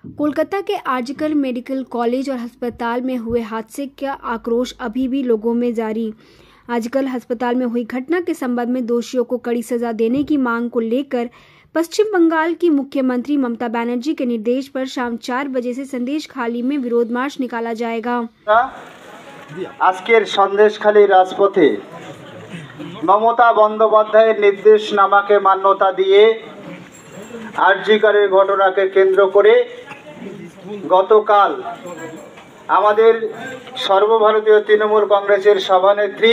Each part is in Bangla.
कोलकाता के आरजीकर मेडिकल कॉलेज और अस्पताल में हुए हादसे का आक्रोश अभी भी लोगों में जारी। आजकल अस्पताल में हुई घटना के संबंध में दोषियों को कड़ी सजा देने की मांग को लेकर पश्चिम बंगाल की मुख्यमंत्री ममता बनर्जी के निर्देश पर शाम 4 बजे से संदेशखाली में विरोध मार्च निकाला जाएगा। आजकेर संदेशखाली राजपथे ममता बंदोपाध्याय निर्देशनामा के मान्यता दिए आरजीकरेर घटना के केंद्र करे गतकाल आमादेर सर्वभारतीय तृणमूल कांग्रेसेर सभानेत्री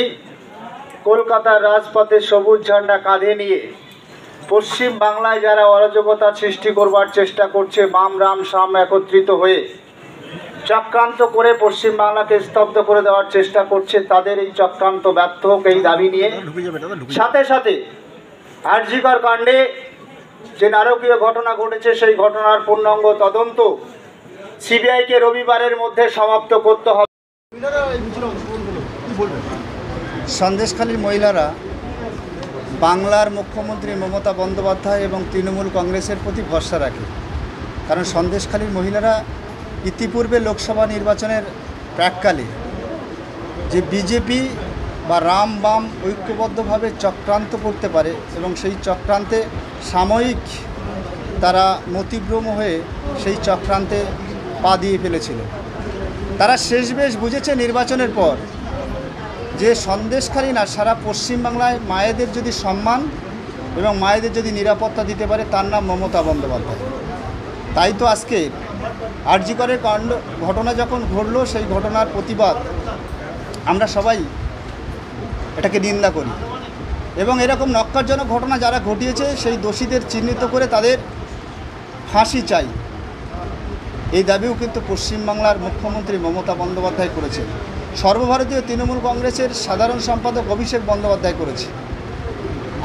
कलकातार राजपथे सबुज झंडा काँधे निये पश्चिम बांगलाय जारा अराजकता सृष्टि करवार चेष्टा करछे बाम राम साम एकत्रित हये चक्रांत करे पश्चिम बांगलाके स्तब्ध करे देওয়ার चेष्टा करछे तादेर এই चक्रांत ব্যর্থ হোক এই দাবি নিয়ে সাথে সাথে আরজিকর কাণ্ডে যে নারকীয় ঘটনা ঘটেছে সেই ঘটনার পূর্ণাঙ্গ তদন্ত সিবিআইকে রবিবারের মধ্যে সমাপ্ত করতে হবে। সন্দেশখালীর মহিলারা বাংলার মুখ্যমন্ত্রী মমতা বন্দ্যোপাধ্যায় এবং তৃণমূল কংগ্রেসের প্রতি ভরসা রাখে, কারণ সন্দেশখালীর মহিলারা ইতিপূর্বে লোকসভা নির্বাচনের প্রাককালে যে বিজেপি বা রাম বাম ঐক্যবদ্ধভাবে চক্রান্ত করতে পারে এবং সেই চক্রান্তে সাময়িক তারা মতিভ্রম হয়ে সেই চক্রান্তে পা দিয়ে ফেলেছিল। তারা শেষমেশ বুঝেছে নির্বাচনের পর যে সন্দেশখালী না সারা পশ্চিমবাংলায় মায়েদের যদি সম্মান এবং মায়েদের যদি নিরাপত্তা দিতে পারে তার নাম মমতা বন্দ্যোপাধ্যায়। তাই তো আজকে আরজিকরের কাণ্ড ঘটনা যখন ঘটলো সেই ঘটনার প্রতিবাদ আমরা সবাই এটাকে নিন্দা করি এবং এরকম নক্কারজনক ঘটনা যারা ঘটিয়েছে সেই দোষীদের চিহ্নিত করে তাদের ফাঁসি চাই, এই দাবিও কিন্তু পশ্চিমবাংলার মুখ্যমন্ত্রী মমতা বন্দ্যোপাধ্যায় করেছে। সর্বভারতীয় তৃণমূল কংগ্রেসের সাধারণ সম্পাদক অভিষেক বন্দ্যোপাধ্যায় করেছে।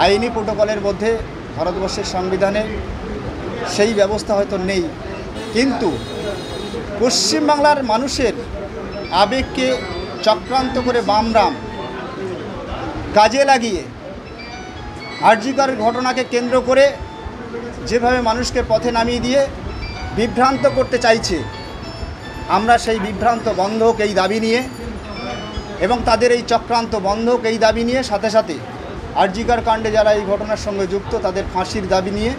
আইনি প্রোটোকলের মধ্যে ভারতবর্ষের সংবিধানে সেই ব্যবস্থা হয়তো নেই, কিন্তু পশ্চিমবাংলার মানুষের আবেগকে চক্রান্ত করে বামরাম কাজে লাগিয়ে আরজিকর ঘটনাকে কেন্দ্র করে যেভাবে মানুষকে পথে নামিয়ে দিয়ে বিভ্রান্ত করতে চাইছে, আমরা সেই বিভ্রান্ত বন্ধ হোক এই দাবি নিয়ে এবং তাদের এই চক্রান্ত বন্ধ হোক এই দাবি নিয়ে সাথে সাথে আরজিকর কাণ্ডে যারা এই ঘটনার সঙ্গে যুক্ত তাদের ফাঁসির দাবি নিয়ে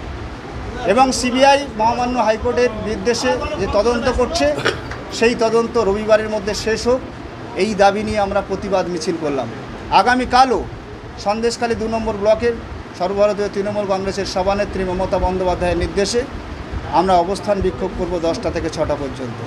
এবং সিবিআই মহামান্য হাইকোর্টের নির্দেশে যে তদন্ত করছে সেই তদন্ত রবিবারের মধ্যে শেষ হোক এই দাবি নিয়ে আমরা প্রতিবাদ মিছিল করলাম। আগামীকালও সন্দেশখালী 2 নম্বর ব্লকের সর্বভারতীয় তৃণমূল কংগ্রেসের সভানেত্রী মমতা বন্দ্যোপাধ্যায়ের নির্দেশে আমরা অবস্থান বিক্ষোভ করব 10টা থেকে 6টা পর্যন্ত।